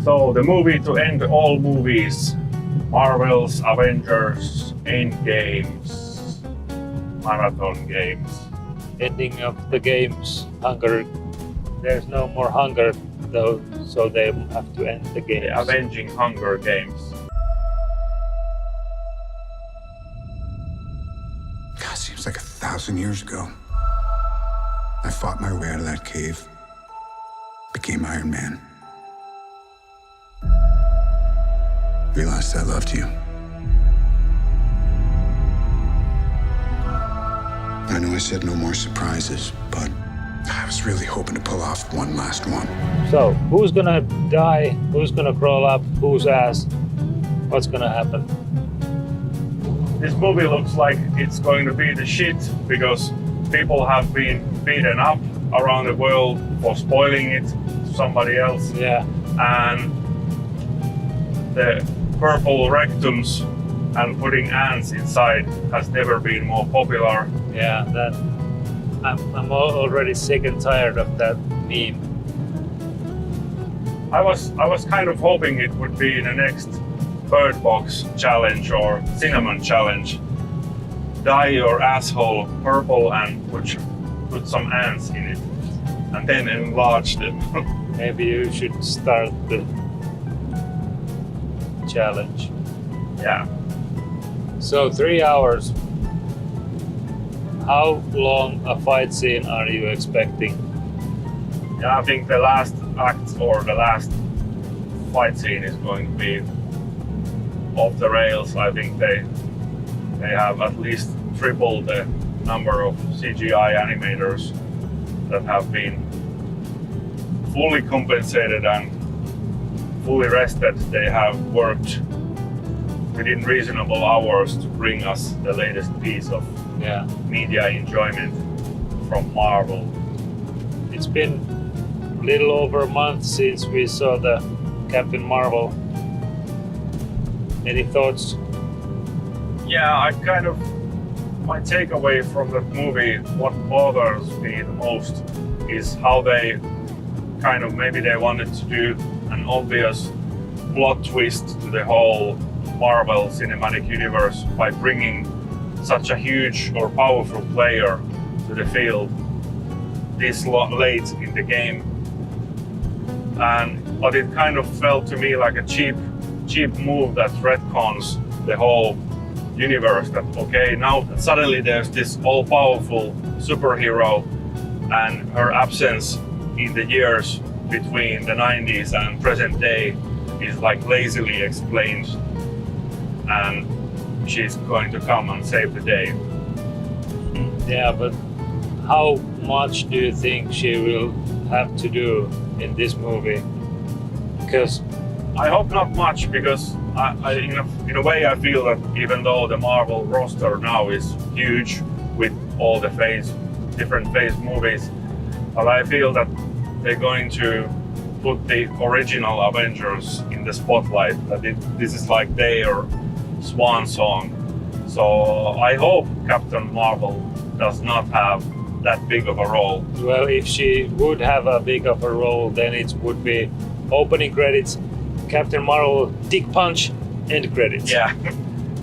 So the movie to end all movies, Marvel's Avengers, Endgames, Marathon Games. Ending of the games, hunger. There's no more hunger though, so they have to end the games. The Avenging Hunger Games. God, seems like 1,000 years ago. I fought my way out of that cave. Became Iron Man. Realized I loved you. I know I said no more surprises, but I was really hoping to pull off one last one. So, who's gonna die? Who's gonna crawl up? Whose ass? What's gonna happen? This movie looks like it's going to be the shit because people have been beaten up around the world for spoiling it to somebody else. Yeah. And the purple rectums and putting ants inside has never been more popular. Yeah, that I'm already sick and tired of that meme. I was kind of hoping it would be the next Bird Box challenge or Cinnamon challenge. Dye your asshole purple and put some ants in it, and then enlarge them. Maybe you should start the challenge. Yeah. So 3 hours. How long a fight scene are you expecting? Yeah, I think the last act or the last fight scene is going to be off the rails. I think they have at least tripled the number of CGI animators that have been fully compensated and fully rested. They have worked within reasonable hours to bring us the latest piece of media enjoyment from Marvel. It's been a little over a month since we saw the Captain Marvel. Any thoughts? Yeah, my takeaway from the movie, what bothers me the most is how they maybe they wanted to do an obvious plot twist to the whole Marvel Cinematic Universe by bringing such a huge or powerful player to the field this late in the game. But it kind of felt to me like a cheap move that retcons the whole universe, that okay, now suddenly there's this all-powerful superhero and her absence in the years between the 90s and present day is like lazily explained, and she's going to come and save the day. Yeah, but how much do you think she will have to do in this movie? Because I hope not much, because in a way I feel that even though the Marvel roster now is huge with all the different phase movies, but I feel that they're going to put the original Avengers in the spotlight, that this is like their swan song. So I hope Captain Marvel does not have that big of a role. Well, if she would have a big of a role, then it would be opening credits, Captain Marvel, dick punch, end credits. Yeah,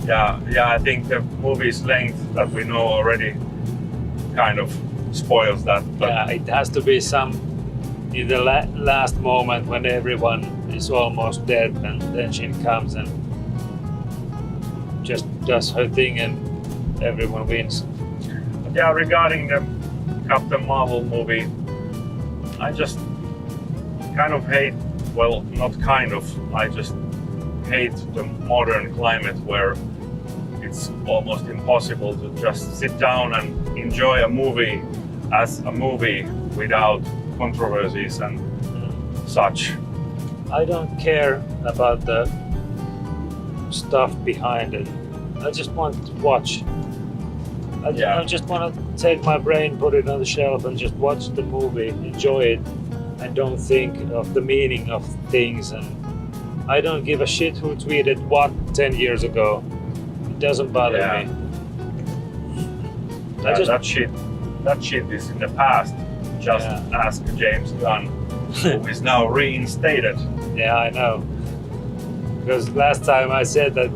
yeah. I think the movie's length that we know already kind of spoils that. But yeah, it has to be some in the last moment when everyone is almost dead, and then she comes and just does her thing and everyone wins. But yeah, regarding the Captain Marvel movie, I just kind of hate, well, not kind of, I just hate the modern climate where it's almost impossible to just sit down and enjoy a movie as a movie without controversies and such. I don't care about the stuff behind it. I just want to watch. I just want to take my brain, put it on the shelf, and just watch the movie, enjoy it, and don't think of the meaning of things. And I don't give a shit who tweeted what 10 years ago. It doesn't bother me. That shit is in the past. Just ask James Gunn. who is now reinstated. Yeah, I know. Because last time I said that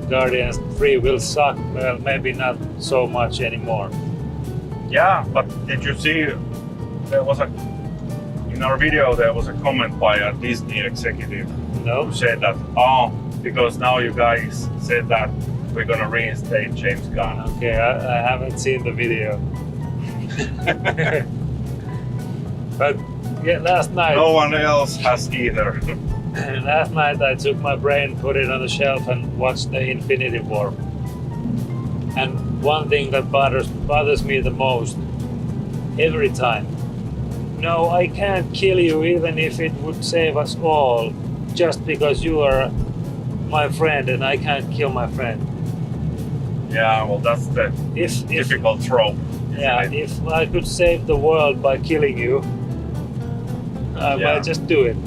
Guardians 3 will suck, well, maybe not so much anymore. Yeah, but did you see in our video there was a comment by a Disney executive No? who said that, because now you guys said that we're gonna reinstate James Gunn. Okay, I haven't seen the video. But yeah, last night. No one else has either. Last night I took my brain, put it on the shelf, and watched the Infinity War. And one thing that bothers me the most, every time. No, I can't kill you even if it would save us all, just because you are my friend and I can't kill my friend. Yeah, well, that's the typical trope. Yeah, isn't it? if I could save the world by killing you, I Yeah. might just do it.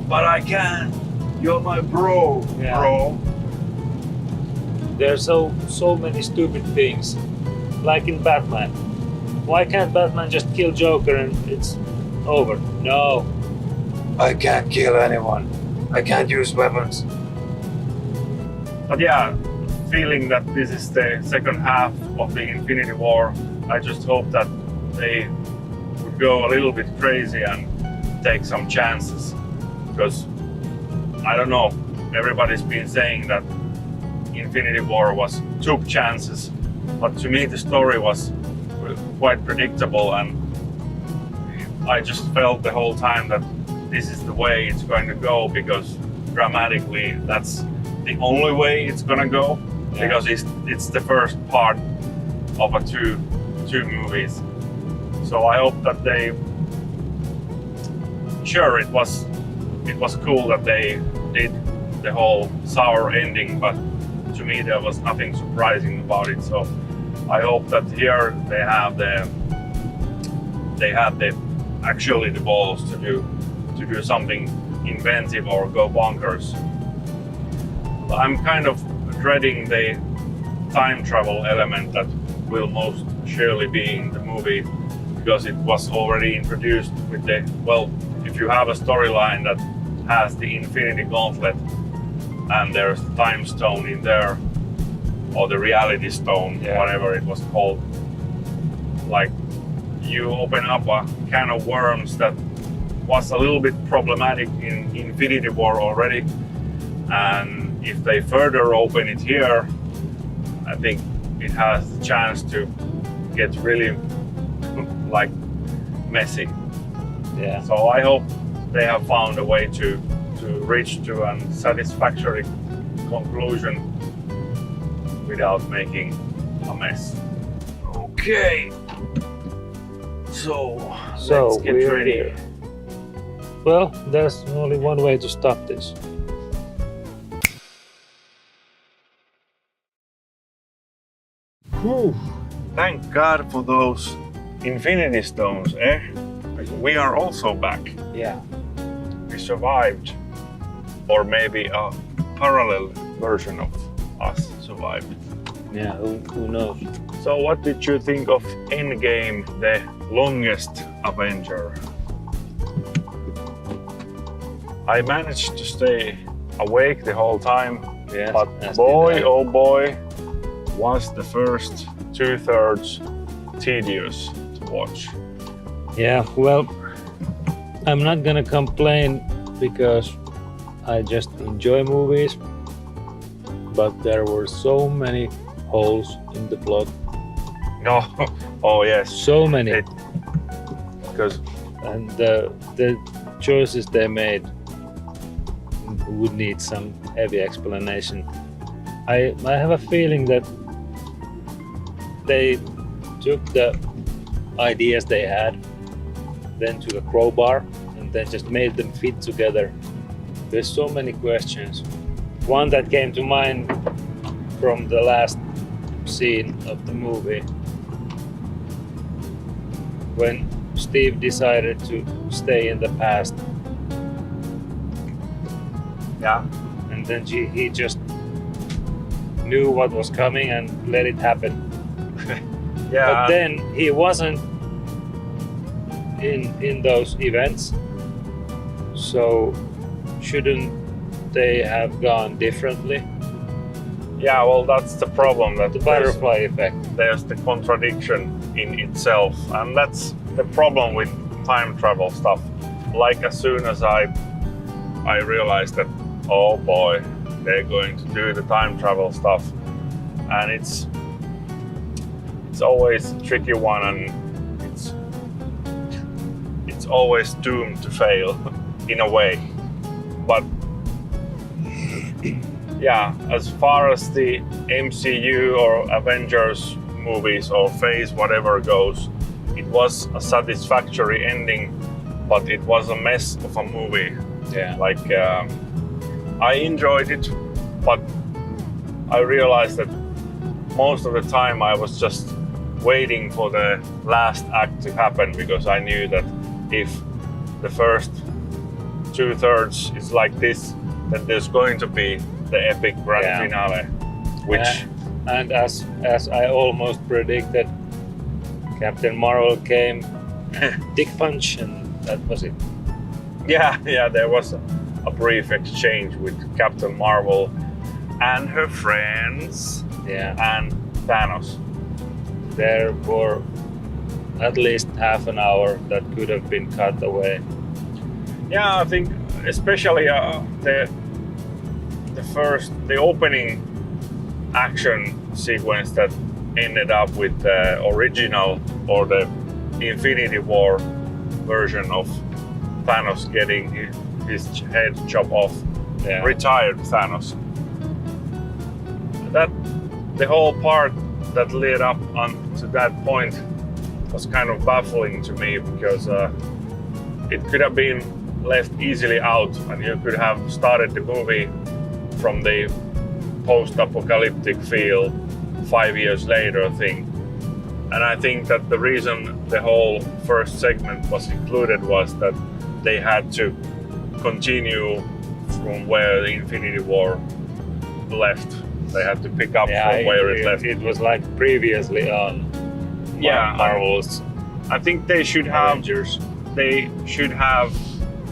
But I can't. You're my bro, Yeah. bro. There's so many stupid things, like in Batman. Why can't Batman just kill Joker and it's over? No, I can't kill anyone. I can't use weapons. But yeah, feeling that this is the second half of the Infinity War, I just hope that they would go a little bit crazy and take some chances. Because, I don't know, everybody's been saying that Infinity War took chances, but to me the story was quite predictable, and I just felt the whole time that this is the way it's going to go, because dramatically that's the only way it's gonna go. Yeah. Because it's the first part of a two movies. So I hope that it was cool that they did the whole sour ending, but to me there was nothing surprising about it. So I hope that here they have actually the balls to do something inventive or go bonkers. I'm kind of dreading the time travel element that will most surely be in the movie, because it was already introduced with if you have a storyline that has the Infinity Gauntlet and there's the Time Stone in there, or the Reality Stone, Yeah. whatever it was called, like you open up a can of worms that was a little bit problematic in Infinity War already, and if they further open it here, I think it has the chance to get really like messy. Yeah. So I hope they have found a way to reach to a satisfactory conclusion without making a mess. Okay. So let's get we're ready. here. Well, there's only one way to stop this. Whew. Thank God for those Infinity Stones, eh? We are also back. Yeah. We survived. Or maybe a parallel version of us survived. Yeah, who knows? So what did you think of Endgame, the longest Avenger? I managed to stay awake the whole time, Yeah. but boy, oh boy, was the first 2/3 tedious to watch. Yeah, well, I'm not gonna complain because I just enjoy movies, but there were so many holes in the plot. No, oh yes, So many. because And the choices they made would need some heavy explanation. I have a feeling that they took the ideas they had, then took a crowbar and then just made them fit together. There's so many questions. One that came to mind from the last scene of the movie, when Steve decided to stay in the past, yeah, and then he just knew what was coming and let it happen. yeah, But then he wasn't in those events. So shouldn't they have gone differently? Yeah, well, that's the problem. That The butterfly effect. there's the contradiction in itself, and that's the problem with time travel stuff. Like as soon as I realized that, oh boy, they're going to do the time travel stuff, and it's always a tricky one, and it's always doomed to fail in a way. But yeah, as far as the MCU or Avengers movies or phase whatever goes, it was a satisfactory ending, but it was a mess of a movie. Yeah. Like I enjoyed it, but I realized that most of the time I was just waiting for the last act to happen, because I knew that if the first 2/3 is like this, then there's going to be the epic grand finale, which and as I almost predicted, Captain Marvel came, dick punch, and that was it. yeah, there was a brief exchange with Captain Marvel and her friends and Thanos. There were at least half an hour that could have been cut away. Yeah, I think especially the opening action sequence that ended up with the original or the Infinity War version of Thanos getting his head chopped off, retired Thanos. That the whole part that led up to that point was kind of baffling to me, because it could have been left easily out, and you could have started the movie from the post-apocalyptic feel 5 years later thing. And I think that the reason the whole first segment was included was that they had to continue from where the Infinity War left. They had to pick up from where it left. It was like previously on Marvel's. I think they should have Avengers. They should have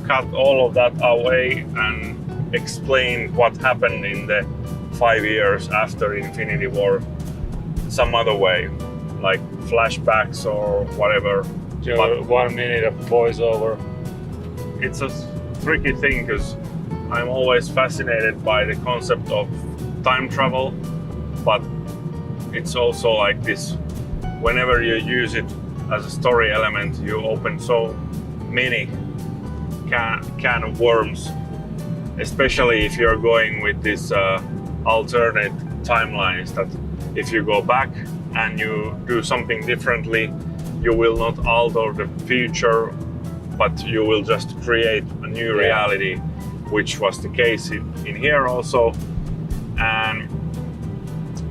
cut all of that away and explain what happened in the 5 years after Infinity War some other way, like flashbacks or whatever. But 1 minute of voiceover. It's a tricky thing, because I'm always fascinated by the concept of time travel, but it's also like this, whenever you use it as a story element, you open so many can of worms, especially if you're going with this alternate timelines, that if you go back and you do something differently, you will not alter the future, but you will just create a new reality, which was the case in here also. And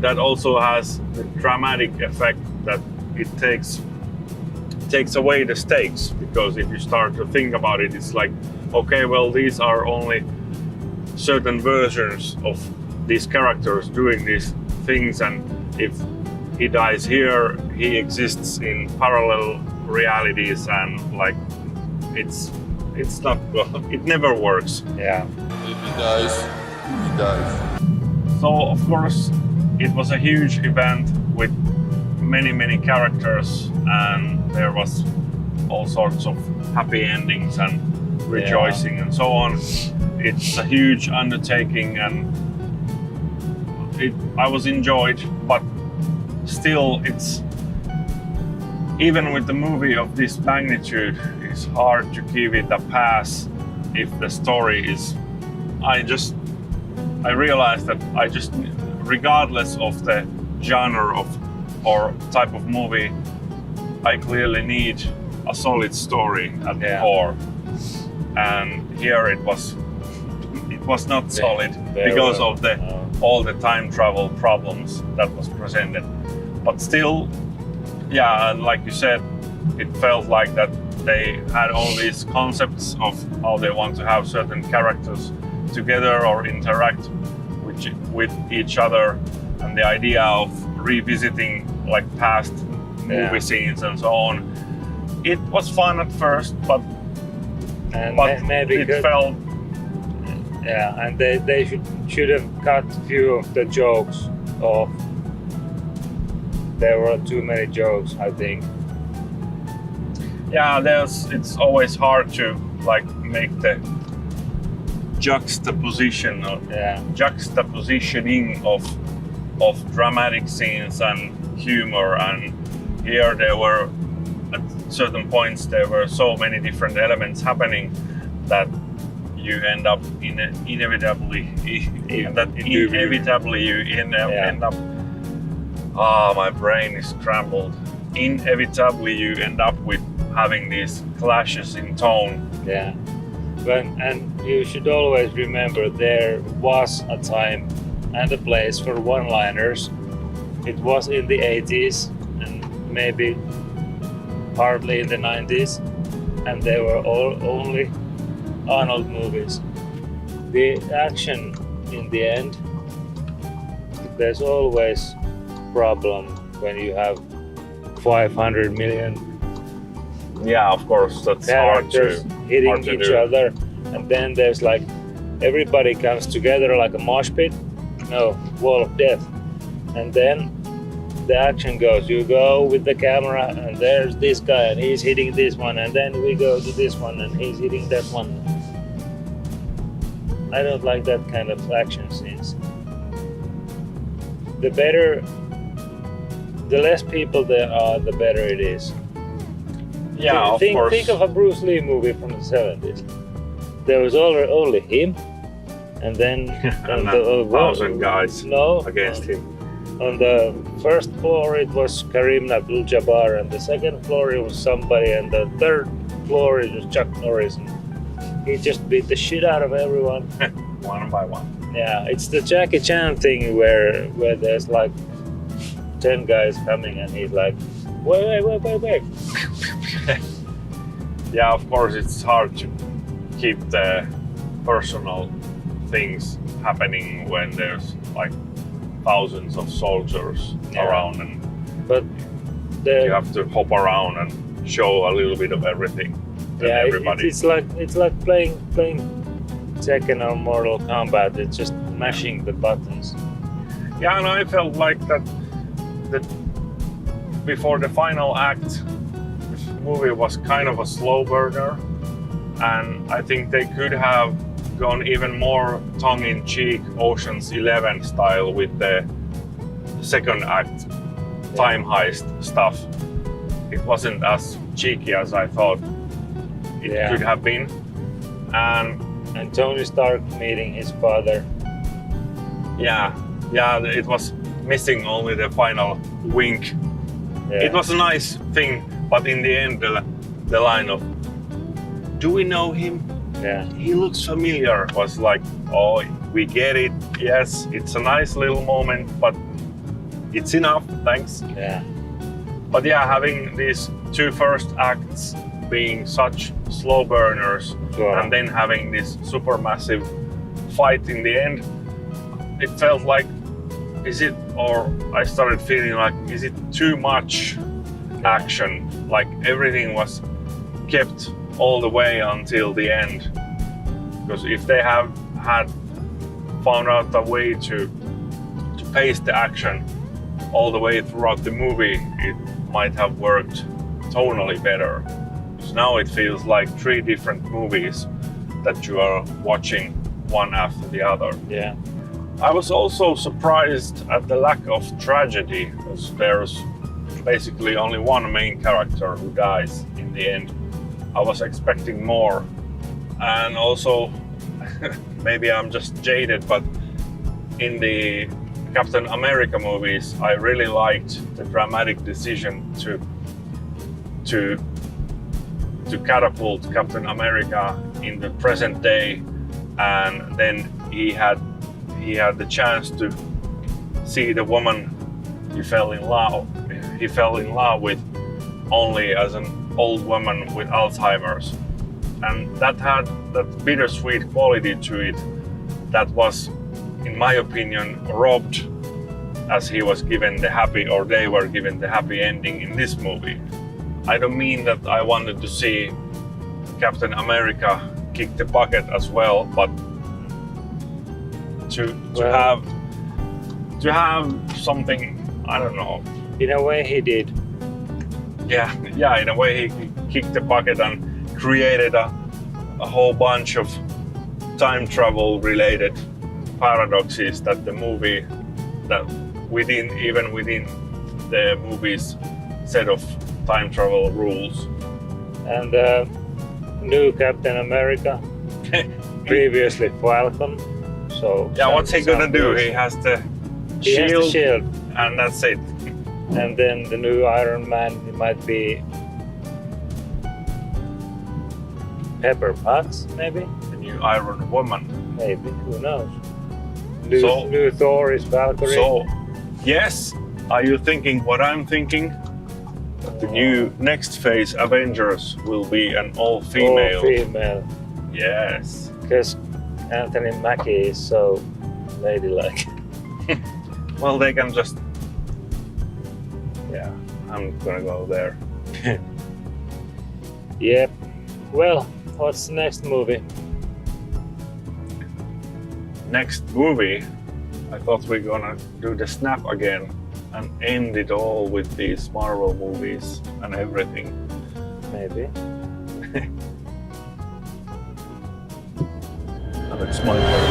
that also has the dramatic effect that it takes away the stakes, because if you start to think about it, it's like, okay, well, these are only certain versions of these characters doing these things, and if he dies here, he exists in parallel realities, and like it's not, it never works. Yeah. If he dies, he dies. So of course it was a huge event with many characters, and there was all sorts of happy endings and rejoicing and so on. It's a huge undertaking, and I was enjoyed, but still, it's even with the movie of this magnitude, it's hard to give it a pass if the story is. I realized that regardless of the genre or type of movie, I clearly need a solid story at the core. And here it was not solid because of all the time travel problems that was presented. But still, like you said, it felt like that they had all these concepts of how they want to have certain characters together or interact with each other, and the idea of revisiting like past movie scenes and so on. it was fun at first, but maybe it felt. Yeah, and they should have cut a few of the jokes off. There were too many jokes, I think. Yeah, it's always hard to like make the juxtapositioning of dramatic scenes and humor, and here there were at certain points there were so many different elements happening that you end up inevitably end up. My brain is scrambled. Inevitably, you end up with having these clashes in tone. Yeah, and you should always remember there was a time and a place for one-liners. It was in the 80s and maybe partly in the 90s, and they were all only Arnold movies. The action in the end, there's always problem when you have 500 million Yeah, of course, that's hard to hitting each other, and then there's like everybody comes together like a mosh pit, wall of death, and then the action goes. You go with the camera, and there's this guy, and he's hitting this one, and then we go to this one, and he's hitting that one. I don't like that kind of action scenes. The less people there are, the better it is. Yeah, of course. Think of a Bruce Lee movie from the 70s. There was only him, and then and 1,000 guys against him. On the first floor it was Kareem Abdul-Jabbar, and the second floor it was somebody, and the third floor it was Chuck Norris. And he just beat the shit out of everyone. One by one. Yeah, it's the Jackie Chan thing where there's like 10 guys coming, and he's like, wait. Yeah, of course, it's hard to keep the personal things happening when there's like thousands of soldiers around, and but you have to hop around and show a little bit of everything. Yeah, everybody. It's like playing Tekken or Mortal Kombat. It's just mashing the buttons. Yeah, and I felt like that before the final act, the movie was kind of a slow burner, and I think they could have gone even more tongue-in-cheek Ocean's 11 style with the second act time heist stuff. It wasn't as cheeky as I thought it could have been. And Tony Stark meeting his father. Yeah, it was missing only the final wink. Yeah. It was a nice thing, but in the end, the line of, "Do we know him? Yeah. He looks familiar," was like, "Oh, we get it. Yes, it's a nice little moment, but it's enough, thanks." Yeah. But yeah, having these two first acts being such slow burners, and then having this super massive fight in the end, it felt like, I started feeling like, is it too much action? Like everything was kept all the way until the end. Because if they had found out a way to pace the action all the way throughout the movie, it might have worked tonally better. Because now it feels like three different movies that you are watching one after the other. Yeah. I was also surprised at the lack of tragedy, because there's basically only one main character who dies in the end. I was expecting more. And also, maybe I'm just jaded, but in the Captain America movies, I really liked the dramatic decision to catapult Captain America in the present day, and then he had the chance to see the woman he fell in love with only as an old woman with Alzheimer's, and that had that bittersweet quality to it that was, in my opinion, robbed as he was given the happy, or they were given the happy ending in this movie. I don't mean that I wanted to see Captain America kick the bucket as well, but to have something, I don't know. In a way, he did. Yeah, in a way he kicked the bucket and created a whole bunch of time travel related paradoxes that the movie, that even within the movie's set of time travel rules. And new Captain America, previously Falcon. So yeah, what's he gonna do? He has the shield, and that's it. And then the new Iron Man, it might be Pepper Potts, maybe? The new Iron Woman. Maybe, who knows? So- New Thor is Valkyrie. So, yes, are you thinking what I'm thinking? That the new next phase Avengers will be an all-female. All female. Yes. Because Anthony Mackie is so ladylike. Well, they can just... Yeah, I'm gonna go there. Yep. Well, what's the next movie? Next movie, I thought we were gonna do the snap again and end it all with these Marvel movies and everything. Maybe. And it's my turn.